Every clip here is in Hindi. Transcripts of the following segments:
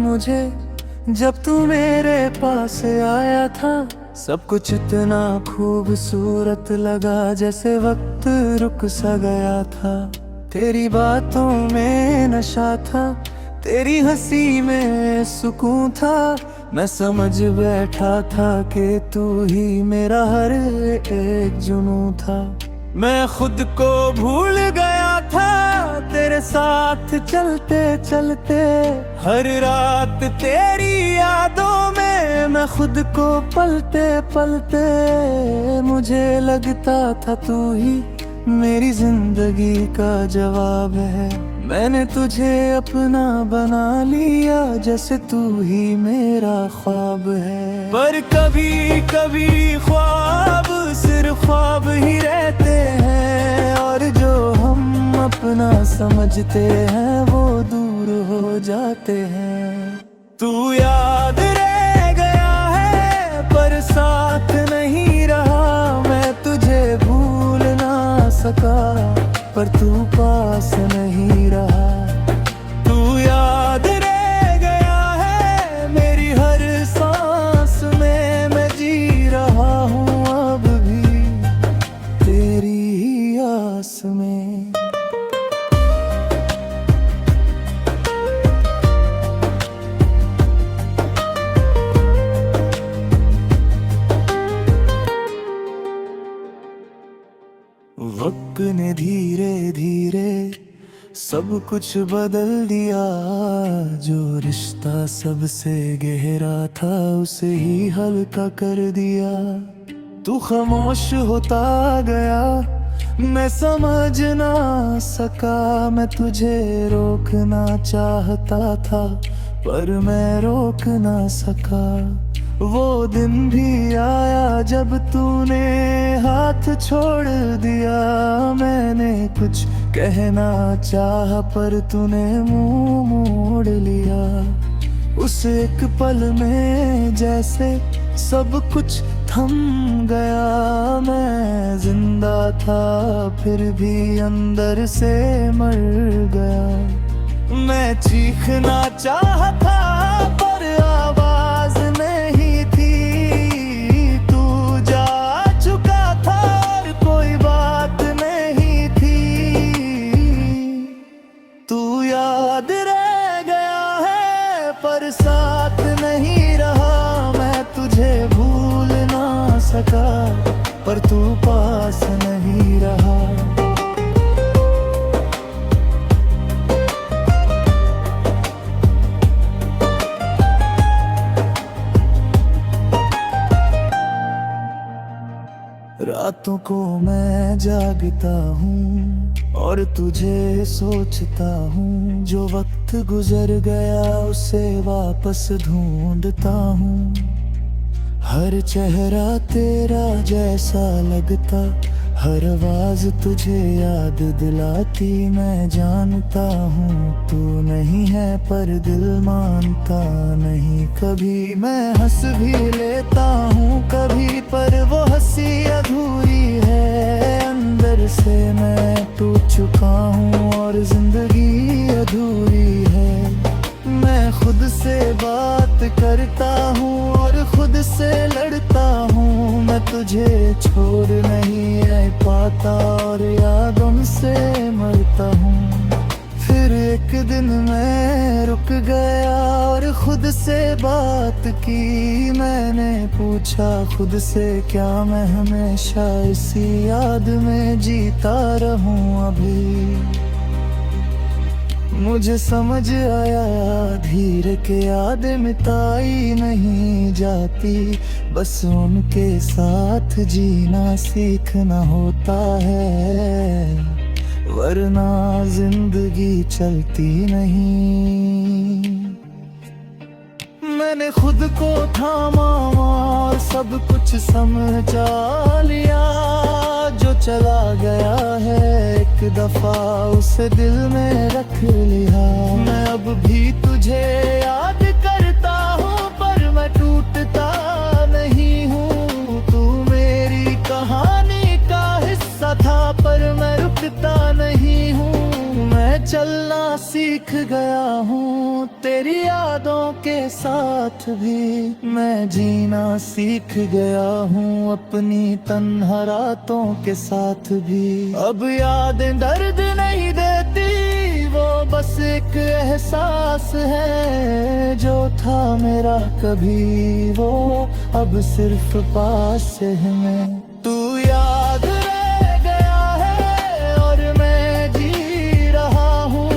मुझे जब तू मेरे पास आया था। सब कुछ इतना खूबसूरत लगा जैसे वक्त रुक सा गया था। तेरी बातों में नशा था, तेरी हंसी में सुकून था। मैं समझ बैठा था कि तू ही मेरा हर एक जुनून था। मैं खुद को भूल गया था तेरे साथ चलते चलते। हर रात तेरी यादों में मैं खुद को पलते पलते। मुझे लगता था तू ही मेरी जिंदगी का जवाब है। मैंने तुझे अपना बना लिया जैसे तू ही मेरा ख्वाब है। पर कभी कभी ख्वाब सिर्फ ख्वाब ही रहते हैं, और जो हम अपना समझते हैं वो दूर हो जाते हैं। तू याद रह गया है पर साथ नहीं रहा। मैं तुझे भूल ना सका पर तू पास नहीं रहा। तू याद रह गया है मेरी हर सांस में। मैं जी रहा हूँ अब भी तेरी ही आस में। वक्त ने धीरे धीरे सब कुछ बदल दिया। जो रिश्ता सबसे गहरा था उसे ही हल्का कर दिया। तू खामोश होता गया, मैं समझ ना सका। मैं तुझे रोकना चाहता था पर मैं रोक ना सका। वो दिन भी आया जब तूने हाथ छोड़ दिया। मैंने कुछ कहना चाहा पर तूने मुंह मोड़ लिया। उस एक पल में जैसे सब कुछ थम गया। मैं जिंदा था फिर भी अंदर से मर गया। मैं चीखना चाहता पर आवाज नहीं थी। तू जा चुका था और कोई बात नहीं थी। तू याद रह गया है पर साथ नहीं रहा। मैं तुझे भूल ना सका पर तू पास नहीं रहा। रातों को मैं जागता हूँ और तुझे सोचता हूँ। जो वक्त गुजर गया उसे वापस ढूंढता हूँ। हर चेहरा तेरा जैसा लगता, हर आवाज तुझे याद दिलाती। मैं जानता हूँ तू नहीं है पर दिल मानता नहीं। कभी मैं हंस भी लेता हूँ कभी पर वो हंसी अधूरी है। अंदर से मैं टूट चुका हूँ और जिंदगी अधूरी है। मैं खुद से बात करता हूँ और खुद से लड़ता हूँ। मैं तुझे छोड़ नहीं रह पाता और यादों से मरता हूँ। फिर एक दिन मैं रुक गया और खुद से बात की। मैंने पूछा खुद से क्या मैं हमेशा इसी याद में जीता रहूं अभी। मुझे समझ आया धीरे के याद मिटाई नहीं जाती। बस उनके साथ जीना सीखना होता है, वरना जिंदगी चलती नहीं। मैंने खुद को थामा और सब कुछ समझा लिया। जो चला गया है एक दफा उसे दिल में रख लिया। मैं अब भी तुझे याद करता हूँ पर मैं टूटता नहीं हूँ। तू मेरी कहानी का हिस्सा था पर मैं रुकता नहीं हूँ। मैं चलना सीख गया हूँ तेरी यादों के साथ भी मैं जीना सीख गया हूँ, अपनी तन्हा रातों के साथ भी। अब यादें दर्द नहीं देती, वो बस एक एहसास है। जो था मेरा कभी वो अब सिर्फ पास है मैं। तू याद रह गया है और मैं जी रहा हूँ,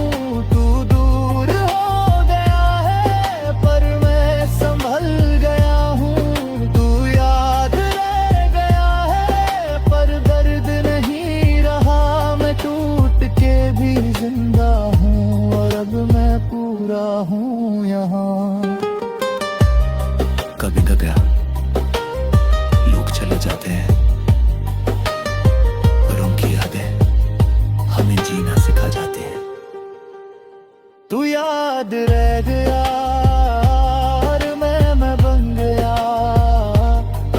तू दूर हो गया है पर मैं संभल गया हूँ। तू याद रह गया है पर दर्द नहीं रहा, मैं टूट के भी जिंदा हूँ और अब मैं पूरा हूँ यहाँ। कभी कभी लोग चले जाते हैं और उनकी यादें हमें जीना सिखा जाती हैं। तू याद रह गया और मैं बन गया।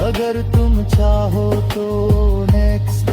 अगर तुम चाहो तो नेक्स्ट